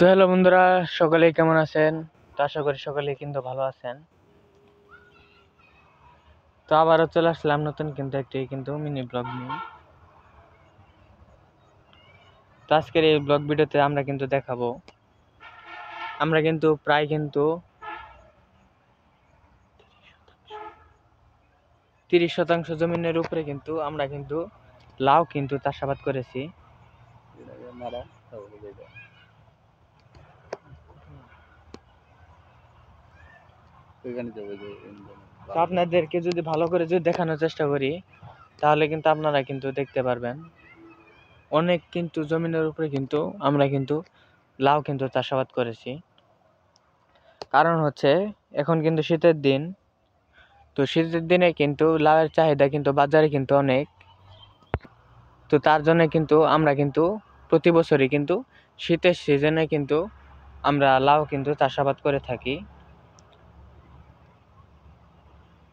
তো হ্যালো বন্ধুরা, সকলেই কেমন আছেন? তো আশা করি সকলেই কিন্তু ভালো আছেন। তো আবারও চলে আসলাম নতুন একটি মিনি ব্লগ নিয়ে। তো আজকের এই ব্লগ ভিডিওতে আমরা দেখাবো, আমরা প্রায় 30% জমিনের উপরে আমরা লাউ চাষাবাদ করেছি। তো আপনাদেরকে যদি ভালো করে দেখানোর চেষ্টা করি, তাহলে আপনারা দেখতে পারবেন অনেক জমিনের উপরে আমরা লাউ চাষাবাদ করেছি। কারণ হচ্ছে এখন শীতের দিন, তো শীতের দিনে লাউয়ের চাহিদা বাজারে অনেক। তো তার জন্য আমরা প্রতি বছরই শীতের সিজনে আমরা লাউ চাষাবাদ করে থাকি।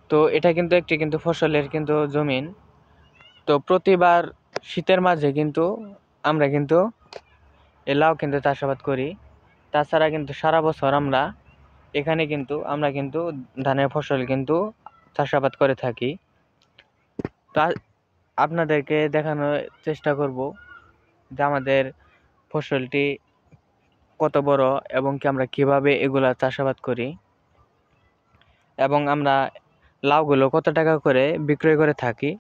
তো এটা একটি ফসলের জমিন। তো প্রতিবার শীতের মাঝে আমরা এই লাউ চাষাবাদ করি। তাছাড়া সারা বছর আমরা এখানে আমরা ধানের ফসল চাষাবাদ করে থাকি। তা আপনাদেরকে দেখানোর চেষ্টা করব যে আমাদের ফসলটি কত বড় এবং আমরা কিভাবে এগুলা চাষাবাদ করি, এবং আমরা লাউগুলো কত টাকা করে বিক্রয় করে থাকি,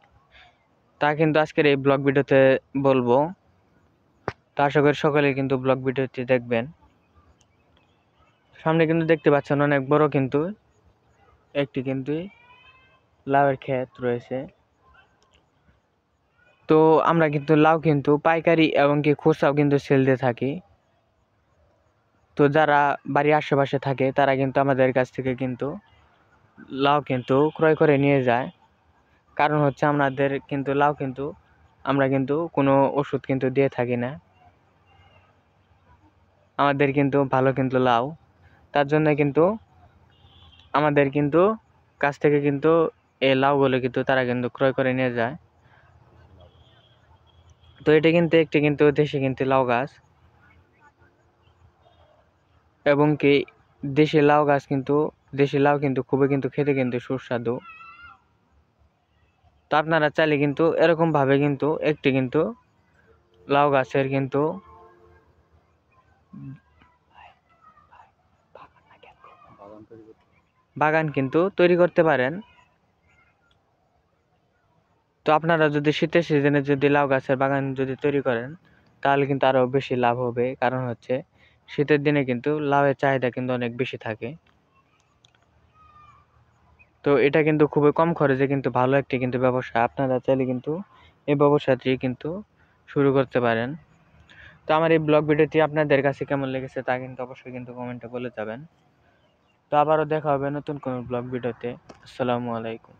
তা আজকের এই ব্লগ ভিডিওতে বলবো। তা আশা করি সকলে ব্লগ ভিডিওটি দেখবেন। সামনে দেখতে পাচ্ছেন অনেক বড় একটি লাউয়ের ক্ষেত রয়েছে। তো আমরা লাউ পাইকারি এবং খুচরাও সেল দিয়ে থাকি। তো যারা বাড়ির আশেপাশে থাকে তারা আমাদের কাছ থেকে লাউ ক্রয় করে নিয়ে যায়। কারণ হচ্ছে আমাদের লাউ আমরা কোনো ওষুধ দিয়ে থাকি না। আমাদের ভালো লাউ, তার জন্য আমাদের কাছ থেকে এই লাউগুলো তারা ক্রয় করে নিয়ে যায়। তো এটা একটি দেশি লাউ গাছ, এবং দেশি লাউ গাছ দেশি লাউ খুবই খেতে সুস্বাদু। তো আপনারা চাইলে এরকম ভাবে একটি লাউ গাছের বাগান তৈরি করতে পারেন। তো আপনারা যদি শীতের সিজনে লাউ গাছের বাগান তৈরি করেন, তাহলে আরো বেশি লাভ হবে। কারণ হচ্ছে শীতের দিনে লাউয়ের চাহিদা অনেক বেশি থাকে। তো এটা খুবই কম খরচে ভালো একটি ব্যবসা। আপনারা চাইলে এই ব্যবসাটি শুরু করতে পারেন। তো আমার এই ব্লগ ভিডিওটি আপনাদের কাছে কেমন লেগেছে তা অবশ্যই কমেন্টে বলে যাবেন। তো আবারও দেখা হবে নতুন কোনো ব্লগ ভিডিওতে। আসসালামু আলাইকুম।